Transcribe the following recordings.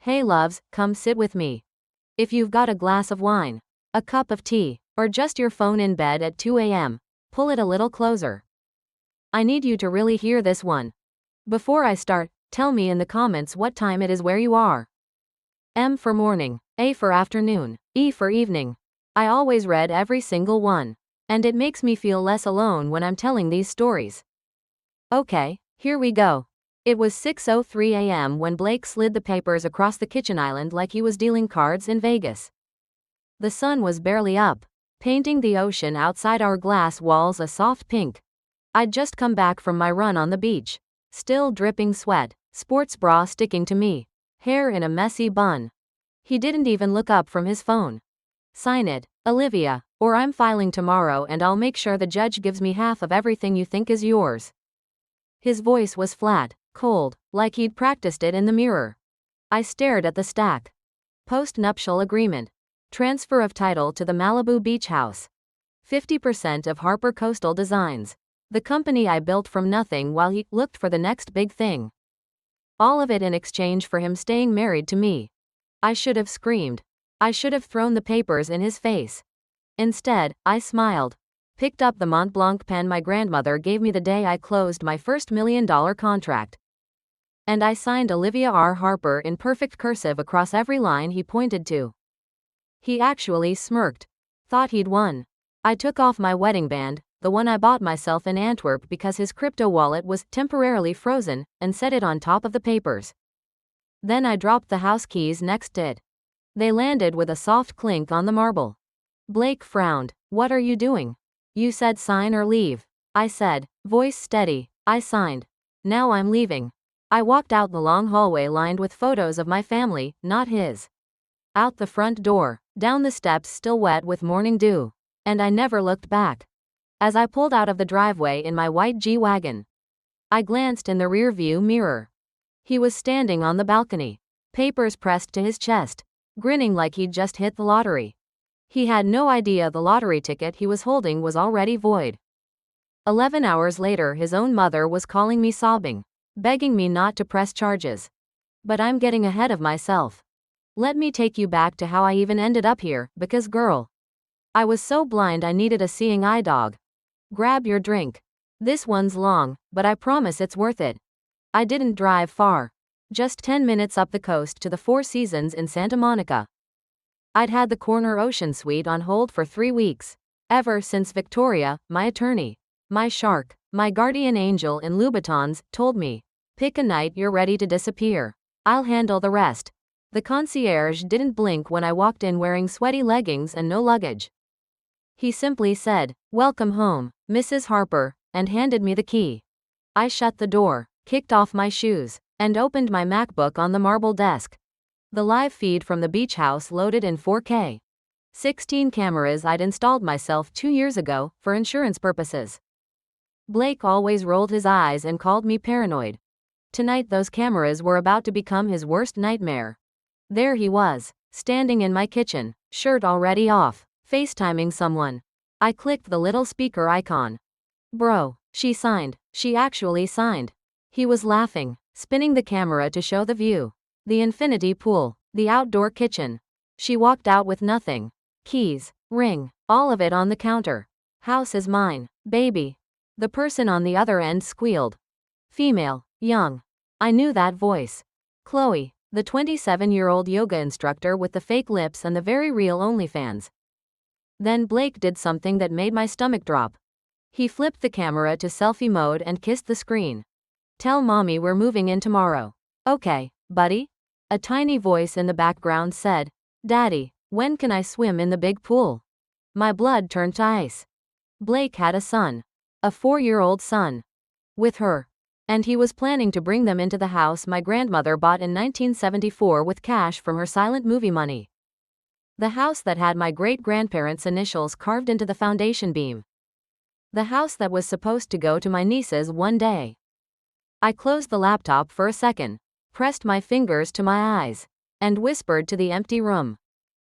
Hey loves, come sit with me. If you've got a glass of wine, a cup of tea, or just your phone in bed at 2 a.m., pull it a little closer. I need you to really hear this one. Before I start, tell me in the comments what time it is where you are. M for morning, A for afternoon, E for evening. I always read every single one. And it makes me feel less alone when I'm telling these stories. Okay, here we go. It was 6:03 a.m. when Blake slid the papers across the kitchen island like he was dealing cards in Vegas. The sun was barely up, painting the ocean outside our glass walls a soft pink. I'd just come back from my run on the beach, still dripping sweat, sports bra sticking to me, hair in a messy bun. He didn't even look up from his phone. Sign it, Olivia, or I'm filing tomorrow and I'll make sure the judge gives me half of everything you think is yours. His voice was flat, cold, like he'd practiced it in the mirror. I stared at the stack. Post-nuptial agreement. Transfer of title to the Malibu beach house. 50% of Harper Coastal Designs. The company I built from nothing while he looked for the next big thing. All of it in exchange for him staying married to me. I should have screamed. I should have thrown the papers in his face. Instead, I smiled. Picked up the Mont Blanc pen my grandmother gave me the day I closed my first $1 million contract. And I signed Olivia R. Harper in perfect cursive across every line he pointed to. He actually smirked. Thought he'd won. I took off my wedding band, the one I bought myself in Antwerp because his crypto wallet was temporarily frozen, and set it on top of the papers. Then I dropped the house keys next to it. They landed with a soft clink on the marble. Blake frowned. What are you doing? You said sign or leave. I said, voice steady. I signed. Now I'm leaving. I walked out the long hallway lined with photos of my family, not his. Out the front door, down the steps still wet with morning dew. And I never looked back. As I pulled out of the driveway in my white G-Wagon, I glanced in the rearview mirror. He was standing on the balcony, papers pressed to his chest, grinning like he'd just hit the lottery. He had no idea the lottery ticket he was holding was already void. 11 hours later, his own mother was calling me sobbing, begging me not to press charges. But I'm getting ahead of myself. Let me take you back to how I even ended up here, because girl, I was so blind I needed a seeing eye dog. Grab your drink. This one's long, but I promise it's worth it. I didn't drive far. Just 10 minutes up the coast to the Four Seasons in Santa Monica. I'd had the Corner Ocean Suite on hold for 3 weeks. Ever since Victoria, my attorney, my shark, my guardian angel in Louboutins, told me, pick a night you're ready to disappear. I'll handle the rest. The concierge didn't blink when I walked in wearing sweaty leggings and no luggage. He simply said, welcome home, Mrs. Harper, and handed me the key. I shut the door, kicked off my shoes, and opened my MacBook on the marble desk. The live feed from the beach house loaded in 4K. 16 cameras I'd installed myself 2 years ago, for insurance purposes. Blake always rolled his eyes and called me paranoid. Tonight those cameras were about to become his worst nightmare. There he was, standing in my kitchen, shirt already off, FaceTiming someone. I clicked the little speaker icon. Bro, she signed. She actually signed. He was laughing, spinning the camera to show the view. The infinity pool, the outdoor kitchen. She walked out with nothing. Keys, ring, all of it on the counter. House is mine, baby. The person on the other end squealed. Female, young. I knew that voice. Chloe, the 27-year-old yoga instructor with the fake lips and the very real OnlyFans. Then Blake did something that made my stomach drop. He flipped the camera to selfie mode and kissed the screen. Tell mommy we're moving in tomorrow. Okay, buddy? A tiny voice in the background said, Daddy, when can I swim in the big pool? My blood turned to ice. Blake had a son. A 4-year-old son. With her. And he was planning to bring them into the house my grandmother bought in 1974 with cash from her silent movie money. The house that had my great-grandparents' initials carved into the foundation beam. The house that was supposed to go to my nieces one day. I closed the laptop for a second, pressed my fingers to my eyes, and whispered to the empty room.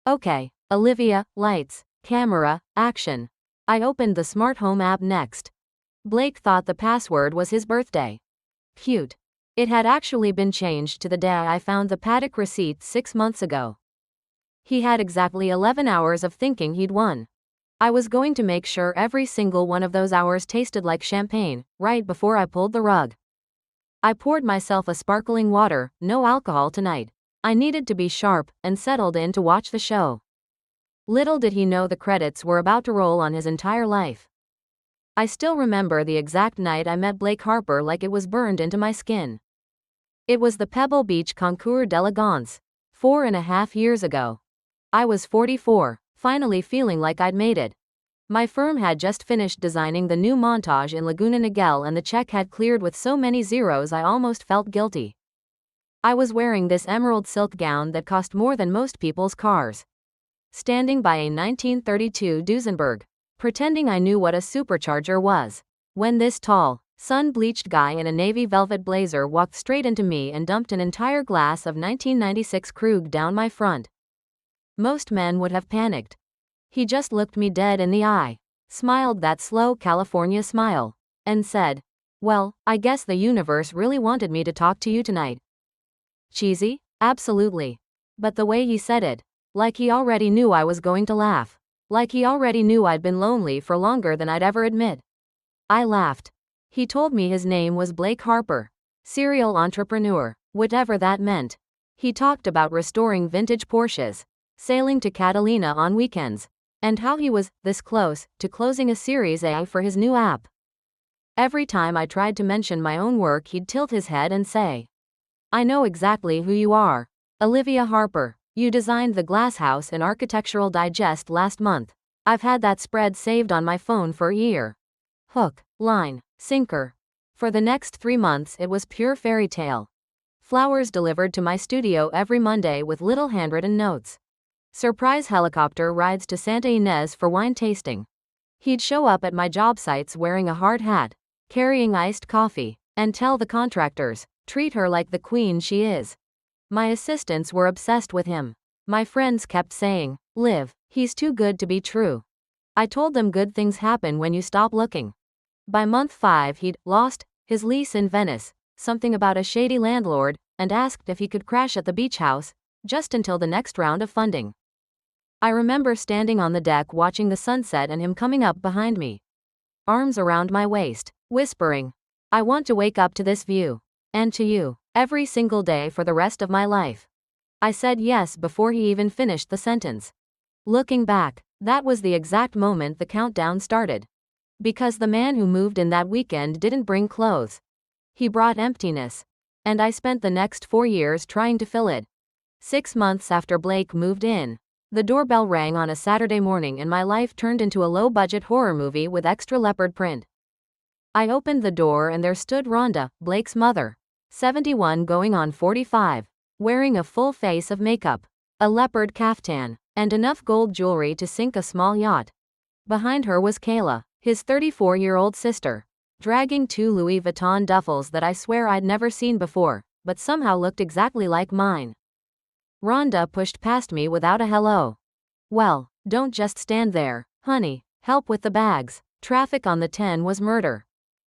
Okay, Olivia, lights, camera, action. I opened the smart home app next. Blake thought the password was his birthday. Cute. It had actually been changed to the day I found the Paddock receipt 6 months ago. He had exactly 11 hours of thinking he'd won. I was going to make sure every single one of those hours tasted like champagne, right before I pulled the rug. I poured myself a sparkling water, no alcohol tonight. I needed to be sharp and settled in to watch the show. Little did he know the credits were about to roll on his entire life. I still remember the exact night I met Blake Harper like it was burned into my skin. It was the Pebble Beach Concours d'Elegance, 4.5 years ago. I was 44, finally feeling like I'd made it. My firm had just finished designing the new montage in Laguna Niguel and the check had cleared with so many zeros I almost felt guilty. I was wearing this emerald silk gown that cost more than most people's cars. Standing by a 1932 Duesenberg, pretending I knew what a supercharger was, when this tall, sun-bleached guy in a navy velvet blazer walked straight into me and dumped an entire glass of 1996 Krug down my front. Most men would have panicked. He just looked me dead in the eye, smiled that slow California smile, and said, "Well, I guess the universe really wanted me to talk to you tonight." Cheesy? Absolutely. But the way he said it, like he already knew I was going to laugh. Like he already knew I'd been lonely for longer than I'd ever admit. I laughed. He told me his name was Blake Harper, serial entrepreneur, whatever that meant. He talked about restoring vintage Porsches, sailing to Catalina on weekends, and how he was this close to closing a Series A for his new app. Every time I tried to mention my own work, he'd tilt his head and say, "I know exactly who you are. Olivia Harper. You designed the glass house in Architectural Digest last month. I've had that spread saved on my phone for a year." Hook, line, sinker. For the next 3 months it was pure fairy tale. Flowers delivered to my studio every Monday with little handwritten notes. Surprise helicopter rides to Santa Ynez for wine tasting. He'd show up at my job sites wearing a hard hat, carrying iced coffee, and tell the contractors, "Treat her like the queen she is." My assistants were obsessed with him. My friends kept saying, "Liv, he's too good to be true." I told them good things happen when you stop looking. By month 5 he'd lost his lease in Venice, something about a shady landlord, and asked if he could crash at the beach house, just until the next round of funding. I remember standing on the deck watching the sunset and him coming up behind me, arms around my waist, whispering, "I want to wake up to this view. And to you. Every single day for the rest of my life." I said yes before he even finished the sentence. Looking back, that was the exact moment the countdown started. Because the man who moved in that weekend didn't bring clothes. He brought emptiness. And I spent the next 4 years trying to fill it. 6 months after Blake moved in, the doorbell rang on a Saturday morning and my life turned into a low-budget horror movie with extra leopard print. I opened the door and there stood Rhonda, Blake's mother, 71 going on 45, wearing a full face of makeup, a leopard caftan, and enough gold jewelry to sink a small yacht. Behind her was Kayla, his 34-year-old sister, dragging 2 Louis Vuitton duffels that I swear I'd never seen before, but somehow looked exactly like mine. Rhonda pushed past me without a hello. "Well, don't just stand there, honey, help with the bags." Traffic on the 10 was murder.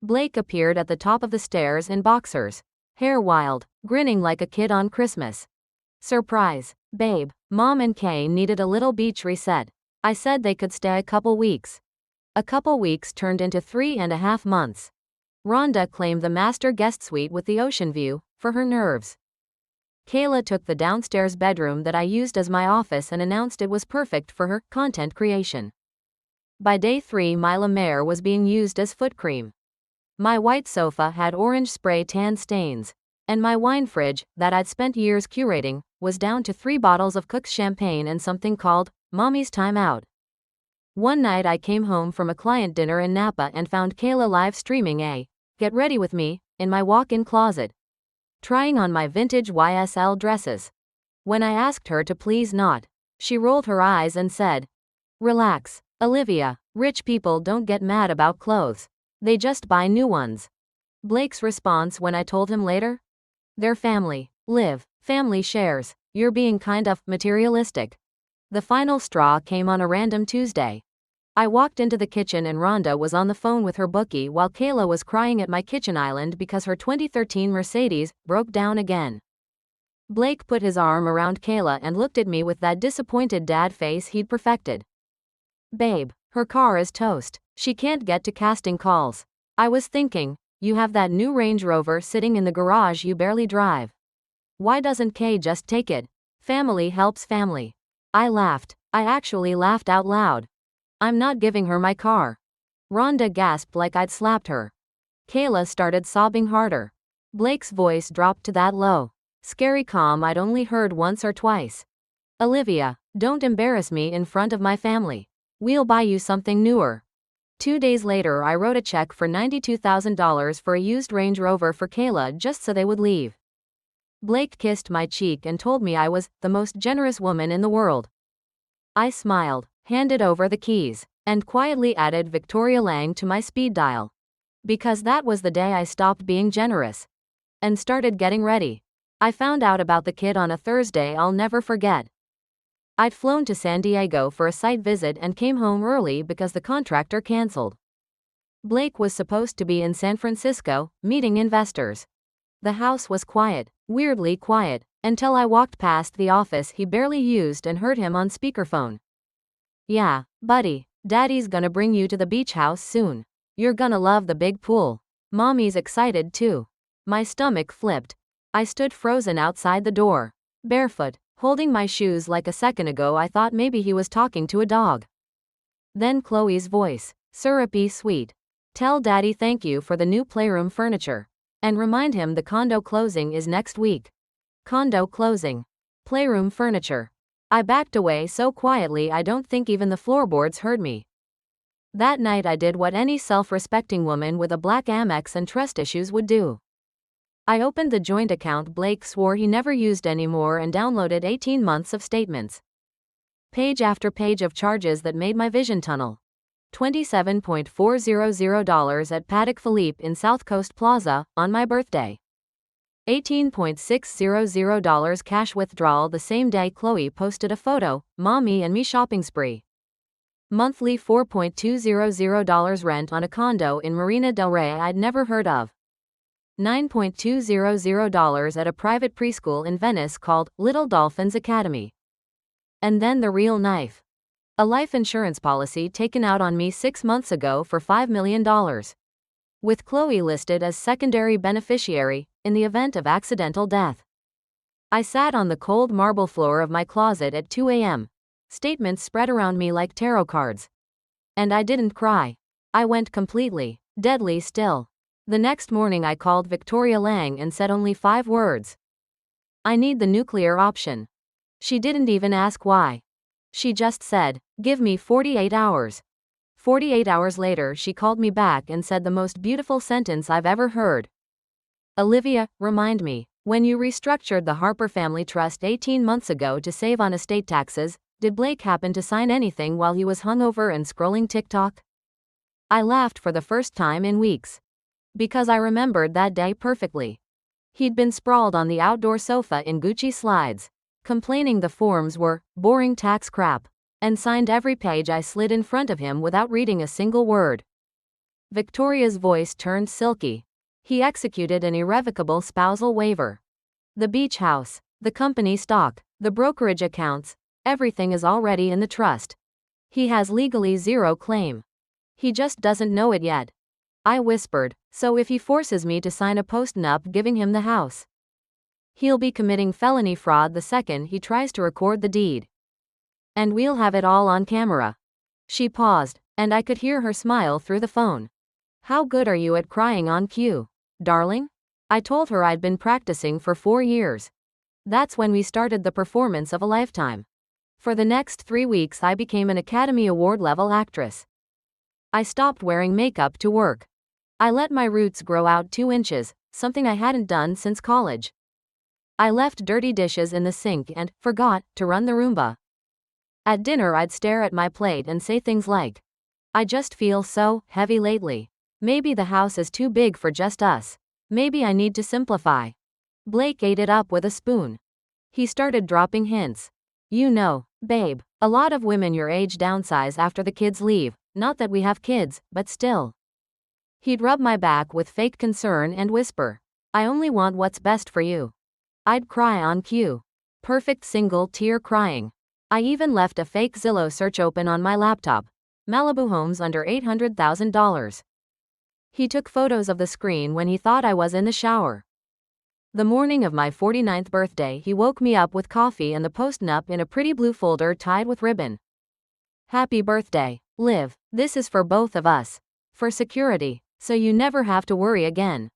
Blake appeared at the top of the stairs in boxers, hair wild, grinning like a kid on Christmas. "Surprise, babe, Mom and Kay needed a little beach reset. I said they could stay a couple weeks." A couple weeks turned into 3.5 months. Rhonda claimed the master guest suite with the ocean view for her nerves. Kayla took the downstairs bedroom that I used as my office and announced it was perfect for her content creation. By day 3 my La Mer was being used as foot cream. My white sofa had orange spray tan stains, and my wine fridge, that I'd spent years curating, was down to 3 bottles of Cook's champagne and something called Mommy's Time Out. One night I came home from a client dinner in Napa and found Kayla live streaming a "Get Ready With Me" in my walk-in closet, trying on my vintage YSL dresses. When I asked her to please not, she rolled her eyes and said, "Relax, Olivia, rich people don't get mad about clothes. They just buy new ones." Blake's response when I told him later? "They're family, Liv, family shares. You're being kind of materialistic." The final straw came on a random Tuesday. I walked into the kitchen and Rhonda was on the phone with her bookie while Kayla was crying at my kitchen island because her 2013 Mercedes broke down again. Blake put his arm around Kayla and looked at me with that disappointed dad face he'd perfected. Babe, her car is toast. She can't get to casting calls. I was thinking, you have that new Range Rover sitting in the garage you barely drive. Why doesn't Kay just take it? Family helps family. I laughed. I actually laughed out loud. I'm not giving her my car. Rhonda gasped like I'd slapped her. Kayla started sobbing harder. Blake's voice dropped to that low, scary calm I'd only heard once or twice. Olivia, don't embarrass me in front of my family. We'll buy you something newer. 2 days later I wrote a check for $92,000 for a used Range Rover for Kayla just so they would leave. Blake kissed my cheek and told me I was the most generous woman in the world. I smiled, handed over the keys, and quietly added Victoria Lang to my speed dial. Because that was the day I stopped being generous and started getting ready. I found out about the kid on a Thursday I'll never forget. I'd flown to San Diego for a site visit and came home early because the contractor canceled. Blake was supposed to be in San Francisco, meeting investors. The house was quiet, weirdly quiet, until I walked past the office he barely used and heard him on speakerphone. Yeah, buddy, Daddy's gonna bring you to the beach house soon. You're gonna love the big pool. Mommy's excited too. My stomach flipped. I stood frozen outside the door, barefoot, holding my shoes like a second ago I thought maybe he was talking to a dog. Then Chloe's voice, syrupy sweet. Tell Daddy thank you for the new playroom furniture. And remind him the condo closing is next week. Condo closing. Playroom furniture. I backed away so quietly I don't think even the floorboards heard me. That night I did what any self-respecting woman with a black Amex and trust issues would do. I opened the joint account Blake swore he never used anymore and downloaded 18 months of statements. Page after page of charges that made my vision tunnel. $27,400 at Patek Philippe in South Coast Plaza, on my birthday. $18,600 cash withdrawal the same day Chloe posted a photo, mommy and me shopping spree. Monthly $4,200 rent on a condo in Marina del Rey I'd never heard of. $9,200 at a private preschool in Venice called Little Dolphins Academy. And then the real knife. A life insurance policy taken out on me 6 months ago for $5 million. With Chloe listed as secondary beneficiary, in the event of accidental death. I sat on the cold marble floor of my closet at 2 a.m. Statements spread around me like tarot cards. And I didn't cry. I went completely, deadly still. The next morning I called Victoria Lang and said only 5 words. I need the nuclear option. She didn't even ask why. She just said, give me 48 hours. 48 hours later she called me back and said the most beautiful sentence I've ever heard. Olivia, remind me, when you restructured the Harper Family Trust 18 months ago to save on estate taxes, did Blake happen to sign anything while he was hungover and scrolling TikTok? I laughed for the first time in weeks. Because I remembered that day perfectly. He'd been sprawled on the outdoor sofa in Gucci slides, complaining the forms were boring tax crap, and signed every page I slid in front of him without reading a single word. Victoria's voice turned silky. He executed an irrevocable spousal waiver. The beach house, the company stock, the brokerage accounts, everything is already in the trust. He has legally zero claim. He just doesn't know it yet. I whispered, so if he forces me to sign a post-nup giving him the house, he'll be committing felony fraud the second he tries to record the deed. And we'll have it all on camera. She paused, and I could hear her smile through the phone. How good are you at crying on cue, darling? I told her I'd been practicing for 4 years. That's when we started the performance of a lifetime. For the next 3 weeks I became an Academy Award-level actress. I stopped wearing makeup to work. I let my roots grow out 2 inches, something I hadn't done since college. I left dirty dishes in the sink and forgot to run the Roomba. At dinner I'd stare at my plate and say things like, I just feel so heavy lately. Maybe the house is too big for just us. Maybe I need to simplify. Blake ate it up with a spoon. He started dropping hints. You know, babe, a lot of women your age downsize after the kids leave, Not that we have kids, but still. He'd rub my back with fake concern and whisper, I only want what's best for you. I'd cry on cue. Perfect single tear crying. I even left a fake Zillow search open on my laptop. Malibu homes under $800,000. He took photos of the screen when he thought I was in the shower. The morning of my 49th birthday, he woke me up with coffee and the post-nup in a pretty blue folder tied with ribbon. Happy birthday, Liv. This is for both of us. For security, so you never have to worry again.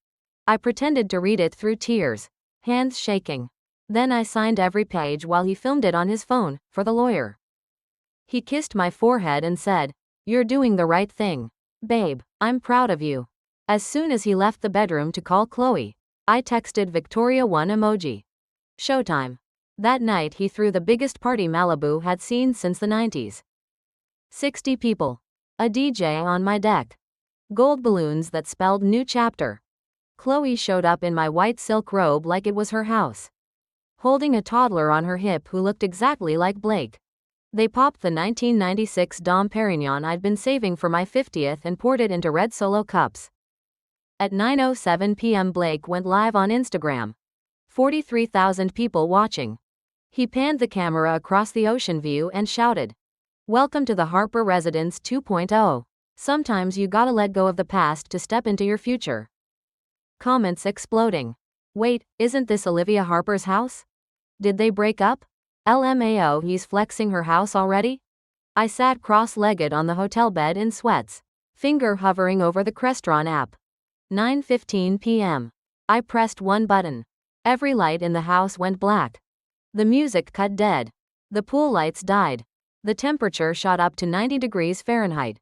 I pretended to read it through tears, hands shaking. Then I signed every page while he filmed it on his phone, for the lawyer. He kissed my forehead and said, You're doing the right thing. Babe, I'm proud of you. As soon as he left the bedroom to call Chloe, I texted Victoria one emoji. Showtime. That night he threw the biggest party Malibu had seen since the 90s. 60 people. A DJ on my deck. Gold balloons that spelled new chapter. Chloe showed up in my white silk robe like it was her house, holding a toddler on her hip who looked exactly like Blake. They popped the 1996 Dom Perignon I'd been saving for my 50th and poured it into red Solo cups. At 9:07 p.m. Blake went live on Instagram. 43,000 people watching. He panned the camera across the ocean view and shouted, Welcome to the Harper Residence 2.0. Sometimes you gotta let go of the past to step into your future. Comments exploding. Wait, isn't this Olivia Harper's house? Did they break up? LMAO, he's flexing her house already? I sat cross-legged on the hotel bed in sweats, finger hovering over the Crestron app. 9:15 p.m. I pressed one button. Every light in the house went black. The music cut dead. The pool lights died. The temperature shot up to 90 degrees Fahrenheit.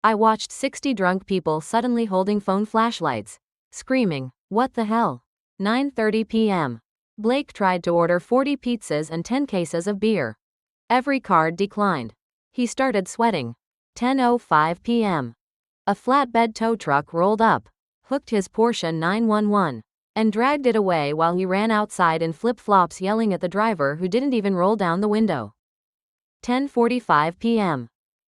I watched 60 drunk people suddenly holding phone flashlights, screaming, What the hell? 9:30 p.m. Blake tried to order 40 pizzas and 10 cases of beer. Every card declined. He started sweating. 10:05 p.m. A flatbed tow truck rolled up, hooked his Porsche 911, and dragged it away while he ran outside in flip-flops yelling at the driver who didn't even roll down the window. 10:45 p.m.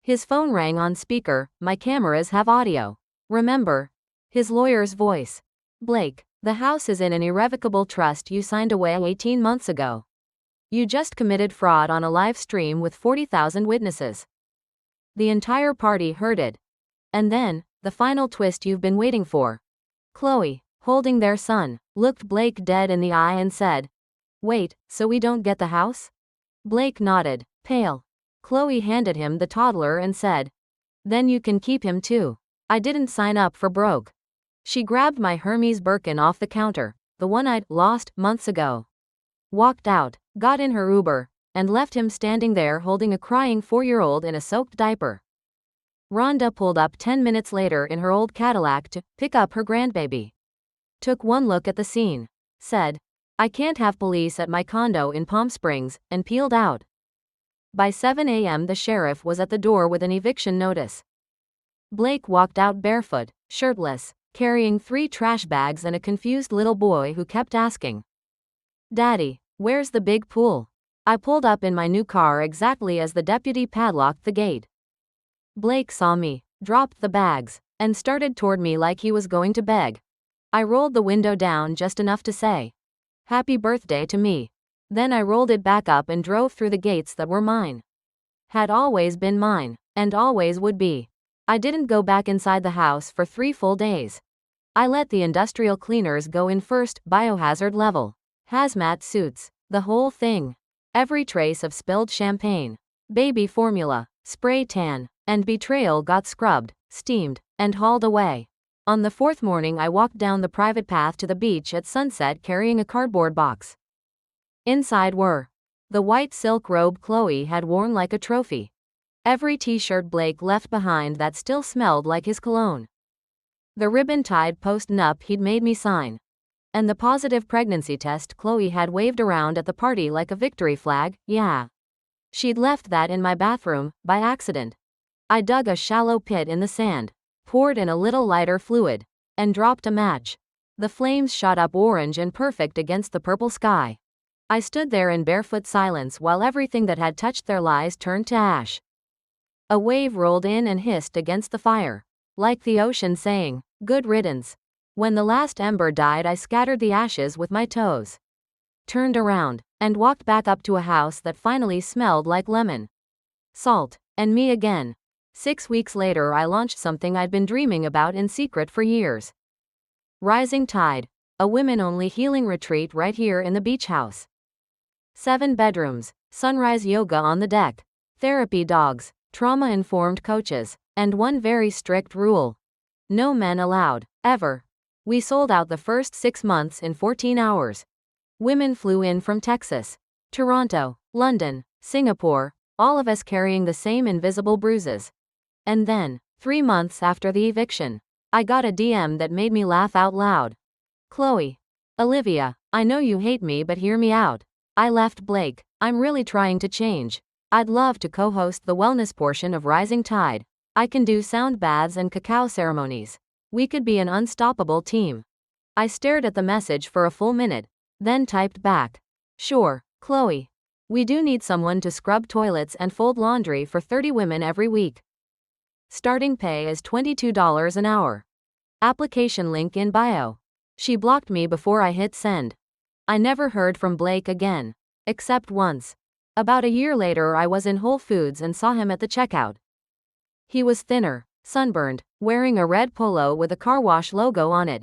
His phone rang on speaker, my cameras have audio. Remember? His lawyer's voice. Blake, the house is in an irrevocable trust you signed away 18 months ago. You just committed fraud on a live stream with 40,000 witnesses. The entire party heard it. And then, the final twist you've been waiting for. Chloe, holding their son, looked Blake dead in the eye and said, Wait, so we don't get the house? Blake nodded, pale. Chloe handed him the toddler and said, Then you can keep him too. I didn't sign up for broke. She grabbed my Hermes Birkin off the counter, the one I'd lost months ago. Walked out, got in her Uber, and left him standing there holding a crying 4-year-old in a soaked diaper. Rhonda pulled up 10 minutes later in her old Cadillac to pick up her grandbaby. Took one look at the scene, said, I can't have police at my condo in Palm Springs, and peeled out. By 7 a.m. the sheriff was at the door with an eviction notice. Blake walked out barefoot, shirtless, carrying 3 trash bags and a confused little boy who kept asking, Daddy, where's the big pool? I pulled up in my new car exactly as the deputy padlocked the gate. Blake saw me, dropped the bags, and started toward me like he was going to beg. I rolled the window down just enough to say, Happy birthday to me. Then I rolled it back up and drove through the gates that were mine. Had always been mine, and always would be. I didn't go back inside the house for 3 full days. I let the industrial cleaners go in first, biohazard level. Hazmat suits, the whole thing. Every trace of spilled champagne, baby formula, spray tan, and betrayal got scrubbed, steamed, and hauled away. On the 4th morning I walked down the private path to the beach at sunset carrying a cardboard box. Inside were the white silk robe Chloe had worn like a trophy. Every t-shirt Blake left behind that still smelled like his cologne. The ribbon-tied post-nup he'd made me sign. And the positive pregnancy test Chloe had waved around at the party like a victory flag, yeah. She'd left that in my bathroom, by accident. I dug a shallow pit in the sand, poured in a little lighter fluid, and dropped a match. The flames shot up orange and perfect against the purple sky. I stood there in barefoot silence while everything that had touched their lives turned to ash. A wave rolled in and hissed against the fire, like the ocean saying, "Good riddance." When the last ember died, I scattered the ashes with my toes, turned around, and walked back up to a house that finally smelled like lemon, salt, and me again. 6 weeks later, I launched something I'd been dreaming about in secret for years. Rising Tide, a women-only healing retreat right here in the beach house. 7 bedrooms, sunrise yoga on the deck, therapy dogs, trauma-informed coaches, and one very strict rule: no men allowed, ever. We sold out the first 6 months in 14 hours. Women flew in from Texas, Toronto, London, Singapore, all of us carrying the same invisible bruises. And then, 3 months after the eviction, I got a DM that made me laugh out loud. "Chloe. Olivia, I know you hate me, but hear me out. I left Blake. I'm really trying to change. I'd love to co-host the wellness portion of Rising Tide. I can do sound baths and cacao ceremonies. We could be an unstoppable team." I stared at the message for a full minute, then typed back, "Sure, Chloe. We do need someone to scrub toilets and fold laundry for 30 women every week. Starting pay is $22 an hour. Application link in bio." She blocked me before I hit send. I never heard from Blake again, except once. About a year later, I was in Whole Foods and saw him at the checkout. He was thinner, sunburned, wearing a red polo with a car wash logo on it.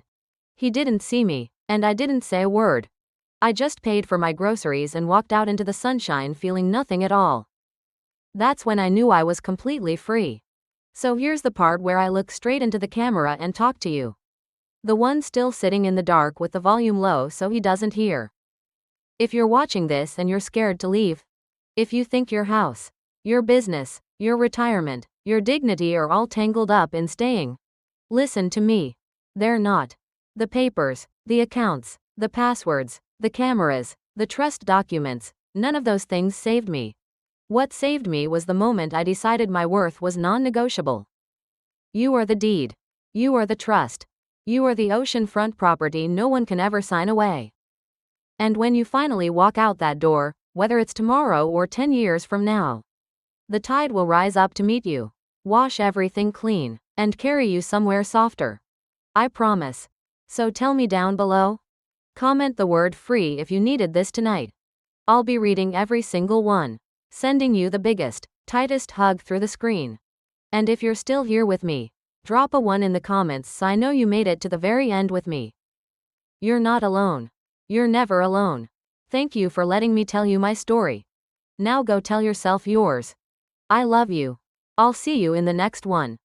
He didn't see me, and I didn't say a word. I just paid for my groceries and walked out into the sunshine feeling nothing at all. That's when I knew I was completely free. So here's the part where I look straight into the camera and talk to you. The one still sitting in the dark with the volume low so he doesn't hear. If you're watching this and you're scared to leave, if you think your house, your business, your retirement, your dignity are all tangled up in staying, listen to me. They're not. The papers, the accounts, the passwords, the cameras, the trust documents, none of those things saved me. What saved me was the moment I decided my worth was non-negotiable. You are the deed. You are the trust. You are the oceanfront property no one can ever sign away. And when you finally walk out that door, whether it's tomorrow or 10 years from now, the tide will rise up to meet you, wash everything clean, and carry you somewhere softer. I promise. So tell me down below. Comment the word free if you needed this tonight. I'll be reading every single one, sending you the biggest, tightest hug through the screen. And if you're still here with me, drop a 1 in the comments so I know you made it to the very end with me. You're not alone. You're never alone. Thank you for letting me tell you my story. Now go tell yourself yours. I love you. I'll see you in the next one.